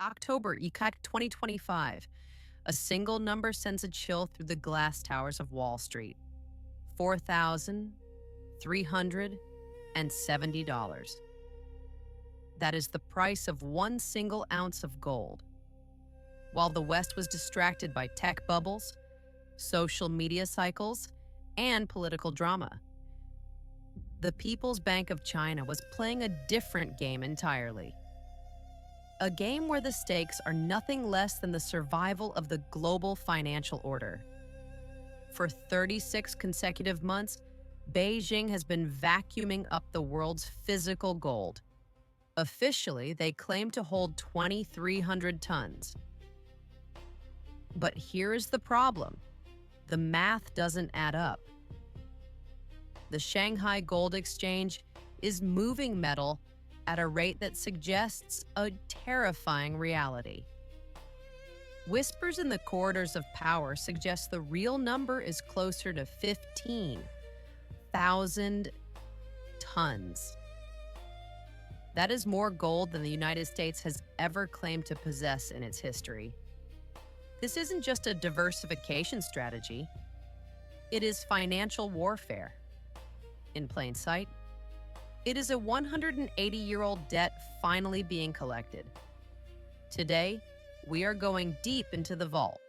October 2025. A single number sends a chill through the glass towers of Wall Street. $4,370. That is the price of one single ounce of gold. While the West was distracted by tech bubbles, social media cycles, and political drama, the People's Bank of China was playing a different game entirely. A game where the stakes are nothing less than the survival of the global financial order. For 36 consecutive months, Beijing has been vacuuming up the world's physical gold. Officially, they claim to hold 2,300 tons. But here's the problem. The math doesn't add up. The Shanghai Gold Exchange is moving metal at a rate that suggests a terrifying reality. Whispers in the corridors of power suggest the real number is closer to 15,000 tons. That is more gold than the United States has ever claimed to possess in its history. This isn't just a diversification strategy. It is financial warfare. In plain sight, it is a 180-year-old debt finally being collected. Today, we are going deep into the vault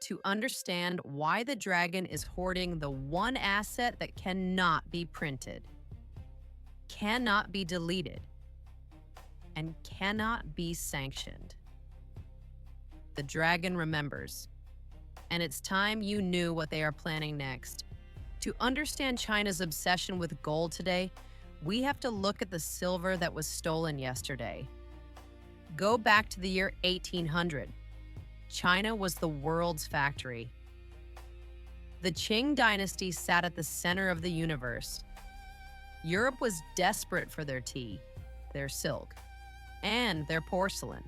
to understand why the dragon is hoarding the one asset that cannot be printed, cannot be deleted, and cannot be sanctioned. The dragon remembers, and it's time you knew what they are planning next. To understand China's obsession with gold today, we have to look at the silver that was stolen yesterday. Go back to the year 1800. China was the world's factory. The Qing dynasty sat at the center of the universe. Europe was desperate for their tea, their silk, and their porcelain.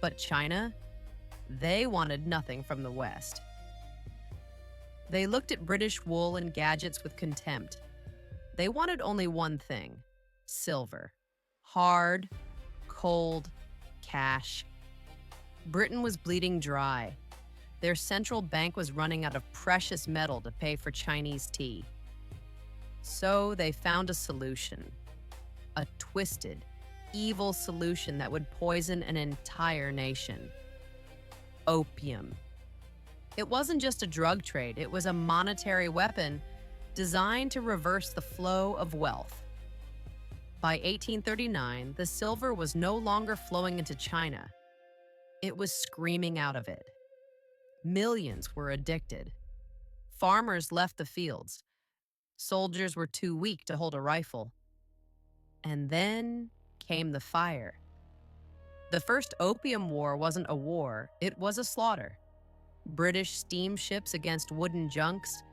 But China, they wanted nothing from the West. They looked at British wool and gadgets with contempt. They wanted only one thing: silver. Hard, cold, cash. Britain was bleeding dry. Their central bank was running out of precious metal to pay for Chinese tea. So they found a solution. A twisted, evil solution that would poison an entire nation. Opium. It wasn't just a drug trade, it was a monetary weapon designed to reverse the flow of wealth. By 1839, the silver was no longer flowing into China. It was screaming out of it. Millions were addicted. Farmers left the fields. Soldiers were too weak to hold a rifle. And then came the fire. The first Opium War wasn't a war, it was a slaughter. British steamships against wooden junks.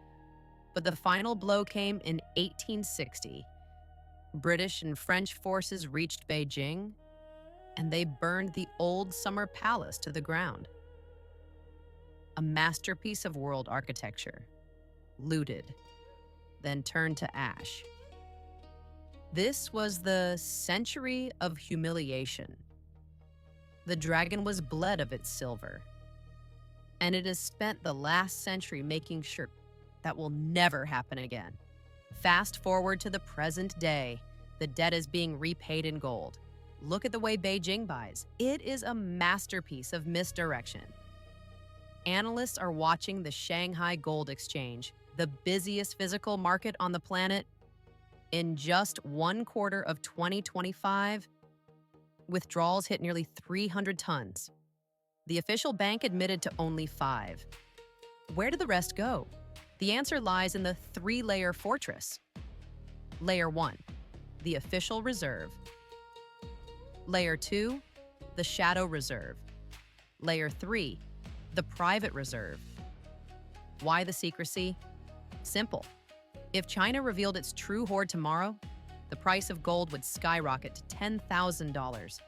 But the final blow came in 1860. British and French forces reached Beijing, and they burned the old summer palace to the ground. A masterpiece of world architecture, looted, then turned to ash. This was the century of humiliation. The dragon was bled of its silver, and it has spent the last century making sure that will never happen again. Fast forward to the present day, the debt is being repaid in gold. Look at the way Beijing buys. It is a masterpiece of misdirection. Analysts are watching the Shanghai Gold Exchange, the busiest physical market on the planet. In just one quarter of 2025, withdrawals hit nearly 300 tons. The official bank admitted to only 5. Where did the rest go? The answer lies in the 3-layer fortress. Layer 1, the official reserve. Layer 2, the shadow reserve. Layer 3, the private reserve. Why the secrecy? Simple. If China revealed its true hoard tomorrow, the price of gold would skyrocket to $10,000.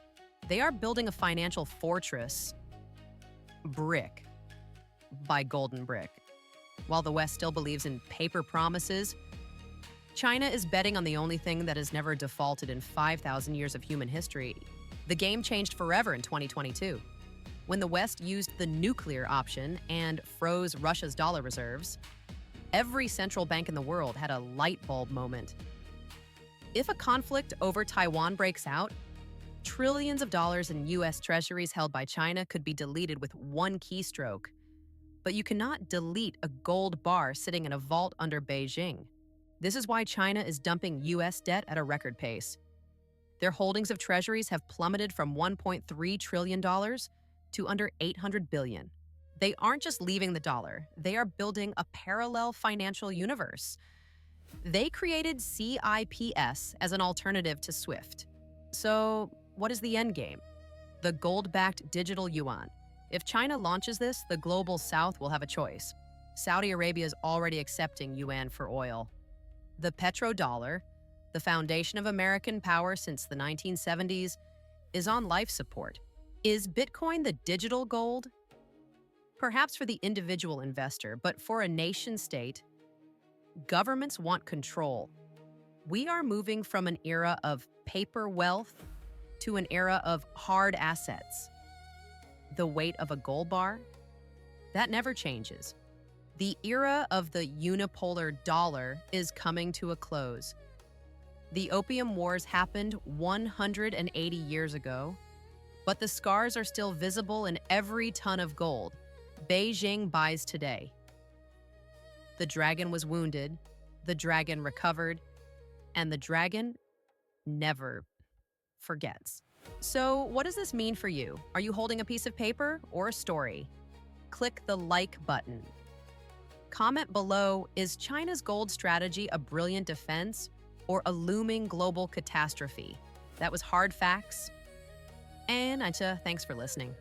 They are building a financial fortress, brick by golden brick. While the West still believes in paper promises, China is betting on the only thing that has never defaulted in 5,000 years of human history: The game changed forever in 2022. When the West used the nuclear option and froze Russia's dollar reserves, every central bank in the world had a light bulb moment. If a conflict over Taiwan breaks out, trillions of dollars in U.S. treasuries held by China could be deleted with one keystroke. But you cannot delete a gold bar sitting in a vault under Beijing. This is why China is dumping U.S. debt at a record pace. Their holdings of treasuries have plummeted from $1.3 trillion to under $800 billion. They aren't just leaving the dollar, they are building a parallel financial universe. They created CIPS as an alternative to SWIFT. So, what is the end game? The gold-backed digital yuan. If China launches this, the global south will have a choice. Saudi Arabia is already accepting yuan for oil. The petrodollar, the foundation of American power since the 1970s, is on life support. Is Bitcoin the digital gold? Perhaps for the individual investor, but for a nation-state, governments want control. We are moving from an era of paper wealth to an era of hard assets. The weight of a gold bar? That never changes. The era of the unipolar dollar is coming to a close. The Opium Wars happened 180 years ago, but the scars are still visible in every ton of gold Beijing buys today. The dragon was wounded, the dragon recovered, and the dragon never forgets. So, what does this mean for you? Are you holding a piece of paper or a story? Click the like button. Comment below, is China's gold strategy a brilliant defense or a looming global catastrophe? That was Hard Facts. And Aisha, thanks for listening.